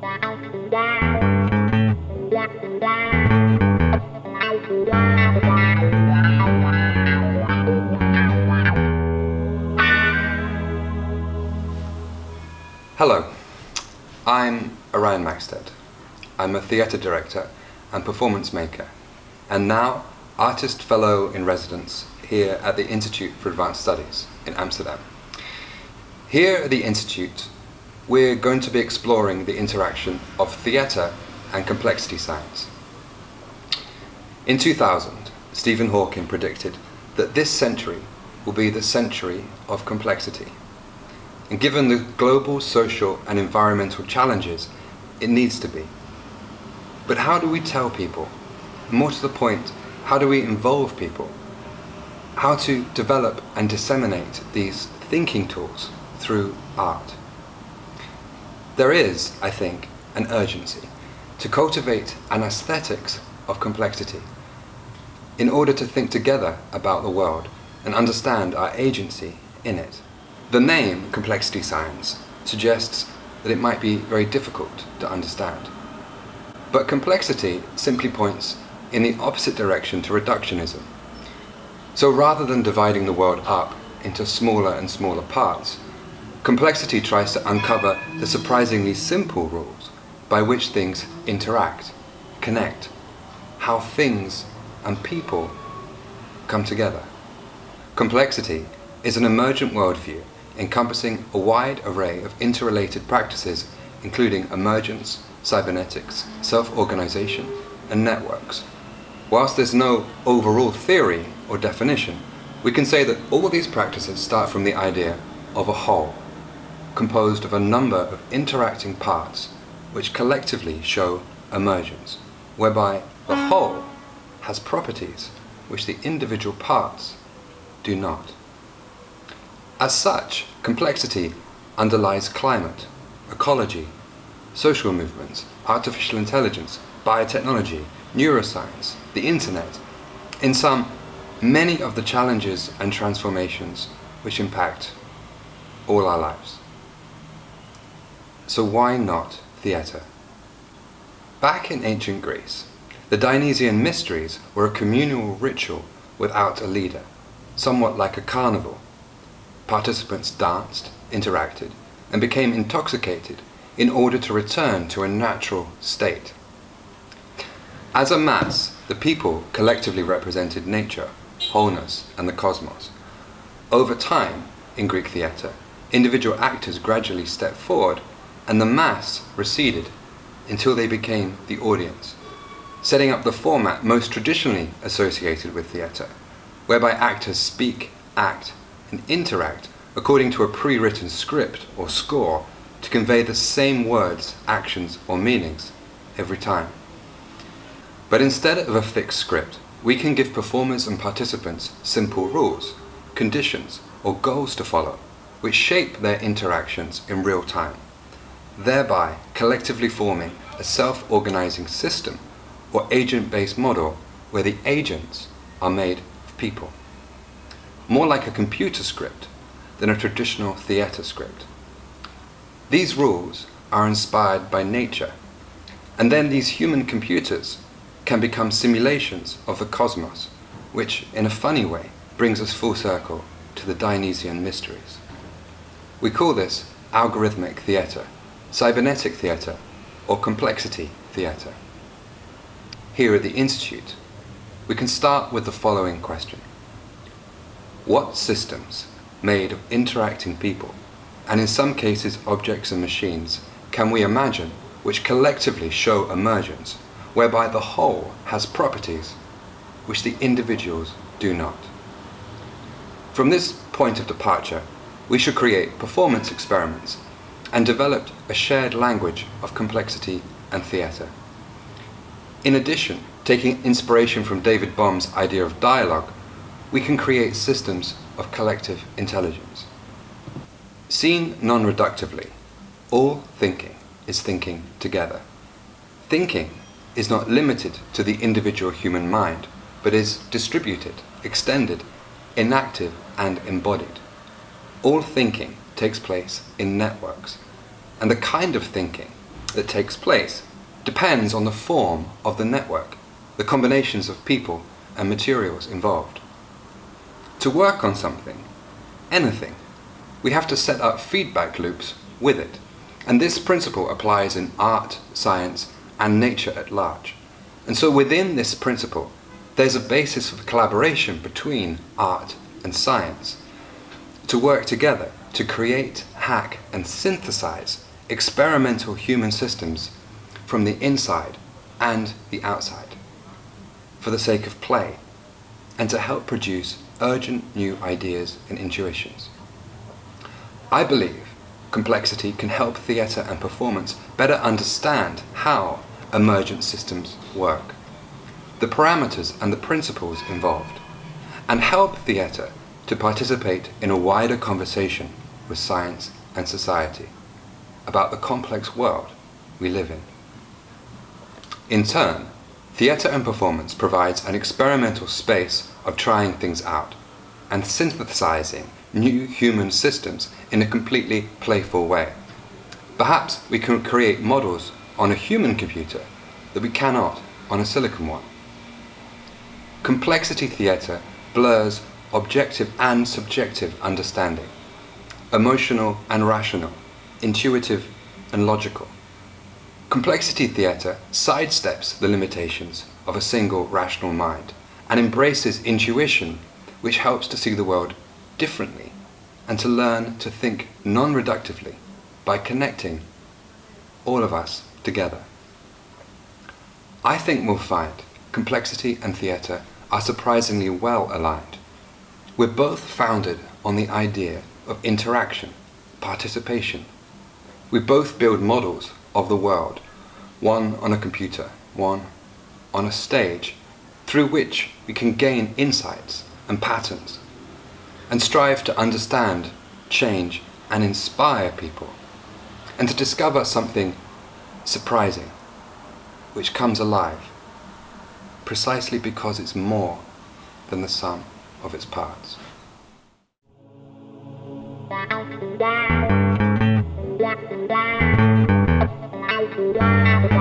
Hello, I'm Orion Maxted. I'm a theatre director and performance maker, and now artist fellow in residence here at the Institute for Advanced Studies in Amsterdam. Here at the Institute, we're going to be exploring the interaction of theatre and complexity science. In 2000, Stephen Hawking predicted that this century will be the century of complexity. And given the global, social and environmental challenges, it needs to be. But how do we tell people? More to the point, how do we involve people? How to develop and disseminate these thinking tools through art? There is, I think, an urgency to cultivate an aesthetics of complexity in order to think together about the world and understand our agency in it. The name complexity science suggests that it might be very difficult to understand. But complexity simply points in the opposite direction to reductionism. So rather than dividing the world up into smaller and smaller parts, complexity tries to uncover the surprisingly simple rules by which things interact, connect, how things and people come together. Complexity is an emergent worldview encompassing a wide array of interrelated practices, including emergence, cybernetics, self-organization, and networks. Whilst there's no overall theory or definition, we can say that all these practices start from the idea of a whole, composed of a number of interacting parts which collectively show emergence, whereby the whole has properties which the individual parts do not. As such, complexity underlies climate, ecology, social movements, artificial intelligence, biotechnology, neuroscience, the internet. In sum, many of the challenges and transformations which impact all our lives. So why not theatre? Back in ancient Greece, the Dionysian mysteries were a communal ritual without a leader, somewhat like a carnival. Participants danced, interacted, and became intoxicated in order to return to a natural state. As a mass, the people collectively represented nature, wholeness, and the cosmos. Over time, in Greek theatre, individual actors gradually stepped forward, and the mass receded until they became the audience, setting up the format most traditionally associated with theatre, whereby actors speak, act, and interact according to a pre-written script or score to convey the same words, actions, or meanings every time. But instead of a fixed script, we can give performers and participants simple rules, conditions, or goals to follow, which shape their interactions in real time, thereby collectively forming a self-organizing system or agent-based model where the agents are made of people. More like a computer script than a traditional theatre script. These rules are inspired by nature, and then these human computers can become simulations of the cosmos, which, in a funny way, brings us full circle to the Dionysian mysteries. We call this algorithmic theatre, cybernetic theatre, or complexity theatre. Here at the Institute, we can start with the following question. What systems, made of interacting people, and in some cases objects and machines, can we imagine which collectively show emergence, whereby the whole has properties which the individuals do not? From this point of departure, we should create performance experiments and develop a shared language of complexity and theatre. In addition, taking inspiration from David Bohm's idea of dialogue, we can create systems of collective intelligence. Seen non-reductively, all thinking is thinking together. Thinking is not limited to the individual human mind, but is distributed, extended, inactive, and embodied. All thinking takes place in networks, and the kind of thinking that takes place depends on the form of the network, the combinations of people and materials involved. To work on something, anything, we have to set up feedback loops with it, and this principle applies in art, science, and nature at large. And so within this principle, there's a basis for collaboration between art and science, to work together to create, hack, and synthesize experimental human systems from the inside and the outside, for the sake of play, and to help produce urgent new ideas and intuitions. I believe complexity can help theatre and performance better understand how emergent systems work, the parameters and the principles involved, and help theatre to participate in a wider conversation with science and society about the complex world we live in. In turn, theatre and performance provides an experimental space of trying things out and synthesizing new human systems in a completely playful way. Perhaps we can create models on a human computer that we cannot on a silicon one. Complexity theatre blurs objective and subjective understanding, emotional and rational, intuitive and logical. Complexity theatre sidesteps the limitations of a single rational mind and embraces intuition, which helps to see the world differently and to learn to think non-reductively by connecting all of us together. I think we'll find complexity and theatre are surprisingly well aligned. We're both founded on the idea of interaction, participation. We both build models of the world, one on a computer, one on a stage, through which we can gain insights and patterns, and strive to understand, change, and inspire people, and to discover something surprising, which comes alive, precisely because it's more than the sum of its parts. Wow.